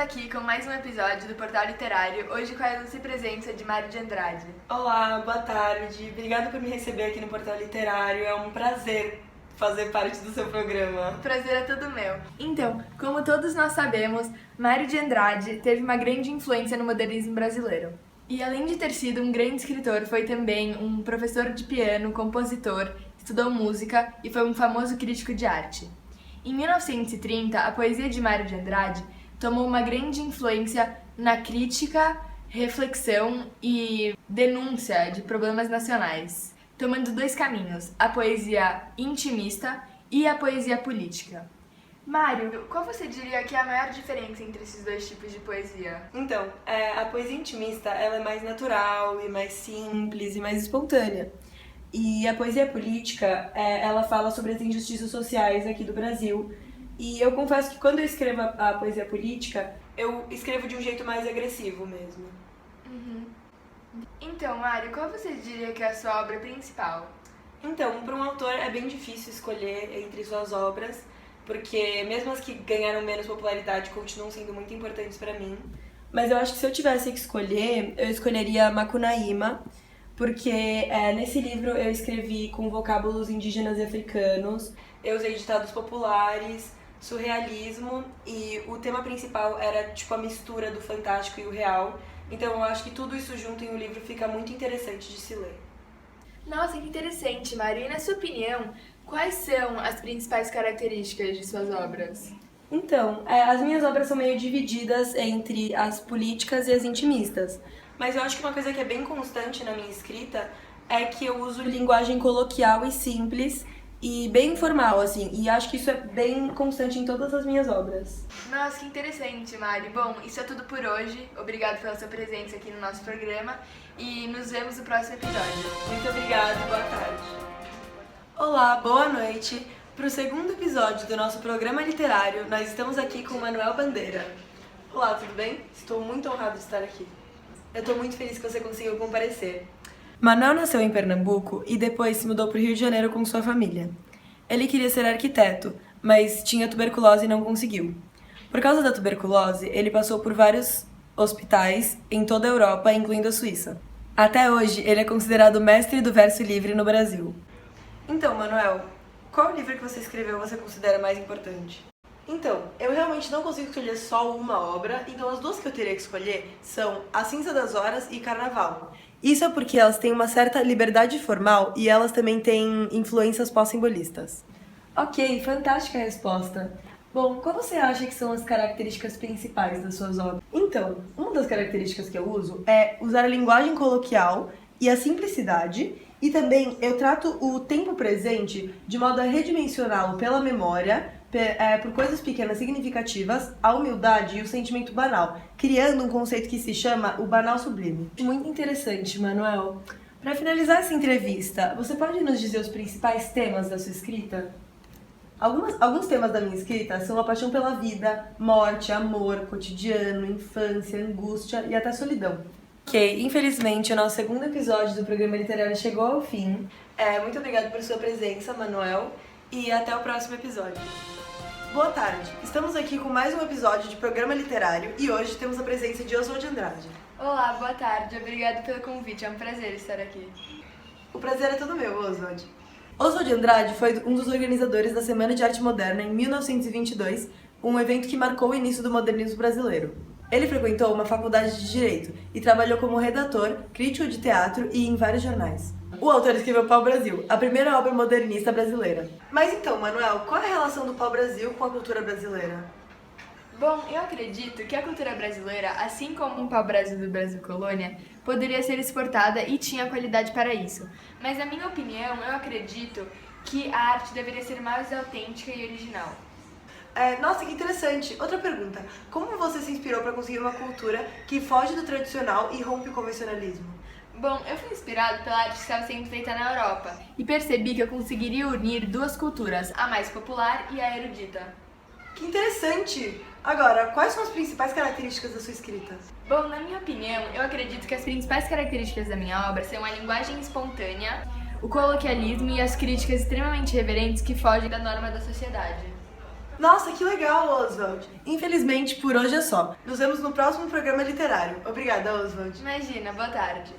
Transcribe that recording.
aqui com mais um episódio do Portal Literário, hoje com a ilustre presença de Mário de Andrade. Olá, boa tarde. Obrigada por me receber aqui no Portal Literário. É um prazer fazer parte do seu programa. O prazer é todo meu. Então, como todos nós sabemos, Mário de Andrade teve uma grande influência no modernismo brasileiro. E além de ter sido um grande escritor, foi também um professor de piano, compositor, estudou música e foi um famoso crítico de arte. Em 1930, a poesia de Mário de Andrade tomou uma grande influência na crítica, reflexão e denúncia de problemas nacionais, tomando dois caminhos, a poesia intimista e a poesia política. Mário, qual você diria que é a maior diferença entre esses dois tipos de poesia? Então, a poesia intimista ela é mais natural e mais simples e mais espontânea. E a poesia política, ela fala sobre as injustiças sociais aqui do Brasil. E eu confesso que quando eu escrevo a poesia política, eu escrevo de um jeito mais agressivo mesmo. Então, Mário, qual você diria que é a sua obra principal? Então, para um autor é bem difícil escolher entre suas obras, porque mesmo as que ganharam menos popularidade continuam sendo muito importantes para mim. Mas eu acho que se eu tivesse que escolher, eu escolheria Macunaíma, porque nesse livro eu escrevi com vocábulos indígenas e africanos, eu usei ditados populares, surrealismo, e o tema principal era tipo a mistura do fantástico e o real. Então eu acho que tudo isso junto em um livro fica muito interessante de se ler. Nossa, que interessante, Mário. E na sua opinião, quais são as principais características de suas obras? Então, as minhas obras são meio divididas entre as políticas e as intimistas. Mas eu acho que uma coisa que é bem constante na minha escrita é que eu uso linguagem coloquial e simples e bem informal, assim. E acho que isso é bem constante em todas as minhas obras. Nossa, que interessante, Mari. Bom, isso é tudo por hoje. Obrigado pela sua presença aqui no nosso programa e nos vemos no próximo episódio. Muito obrigada e boa tarde. Olá, boa noite. Para o segundo episódio do nosso programa literário, nós estamos aqui com Manuel Bandeira. Olá, tudo bem? Estou muito honrado de estar aqui. Eu estou muito feliz que você conseguiu comparecer. Manuel nasceu em Pernambuco e depois se mudou para o Rio de Janeiro com sua família. Ele queria ser arquiteto, mas tinha tuberculose e não conseguiu. Por causa da tuberculose, ele passou por vários hospitais em toda a Europa, incluindo a Suíça. Até hoje, ele é considerado mestre do verso livre no Brasil. Então, Manuel, qual livro que você escreveu você considera mais importante? Então, eu realmente não consigo escolher só uma obra, então as duas que eu teria que escolher são A Cinza das Horas e Carnaval. Isso é porque elas têm uma certa liberdade formal e elas também têm influências pós-simbolistas. Ok, fantástica a resposta. Bom, qual você acha que são as características principais das suas obras? Então, uma das características que eu uso é usar a linguagem coloquial e a simplicidade, e também eu trato o tempo presente de modo a redimensioná-lo pela memória, por coisas pequenas significativas, a humildade e o sentimento banal, criando um conceito que se chama o banal sublime. Muito interessante, Manuel. Para finalizar essa entrevista, você pode nos dizer os principais temas da sua escrita? Alguns temas da minha escrita são a paixão pela vida, morte, amor, cotidiano, infância, angústia e até solidão. Ok, infelizmente o nosso segundo episódio do programa literário chegou ao fim. Muito obrigada por sua presença, Manuel, e até o próximo episódio. Boa tarde, estamos aqui com mais um episódio de programa literário e hoje temos a presença de Oswald de Andrade. Olá, boa tarde. Obrigada pelo convite. É um prazer estar aqui. O prazer é todo meu, Oswald. Oswald de Andrade foi um dos organizadores da Semana de Arte Moderna em 1922, um evento que marcou o início do modernismo brasileiro. Ele frequentou uma faculdade de Direito e trabalhou como redator, crítico de teatro e em vários jornais. O autor escreveu Pau-Brasil, a primeira obra modernista brasileira. Mas então, Manuel, qual é a relação do pau-brasil com a cultura brasileira? Bom, eu acredito que a cultura brasileira, assim como o pau-brasil do Brasil Colônia, poderia ser exportada e tinha qualidade para isso. Mas na minha opinião, eu acredito que a arte deveria ser mais autêntica e original. Nossa, que interessante. Outra pergunta. Como você se inspirou para conseguir uma cultura que foge do tradicional e rompe o convencionalismo? Bom, eu fui inspirado pela arte que estava sendo feita na Europa e percebi que eu conseguiria unir duas culturas, a mais popular e a erudita. Que interessante! Agora, quais são as principais características da sua escrita? Bom, na minha opinião, eu acredito que as principais características da minha obra são a linguagem espontânea, o coloquialismo e as críticas extremamente reverentes que fogem da norma da sociedade. Nossa, que legal, Oswald! Infelizmente, por hoje é só. Nos vemos no próximo programa literário. Obrigada, Oswald. Imagina, boa tarde.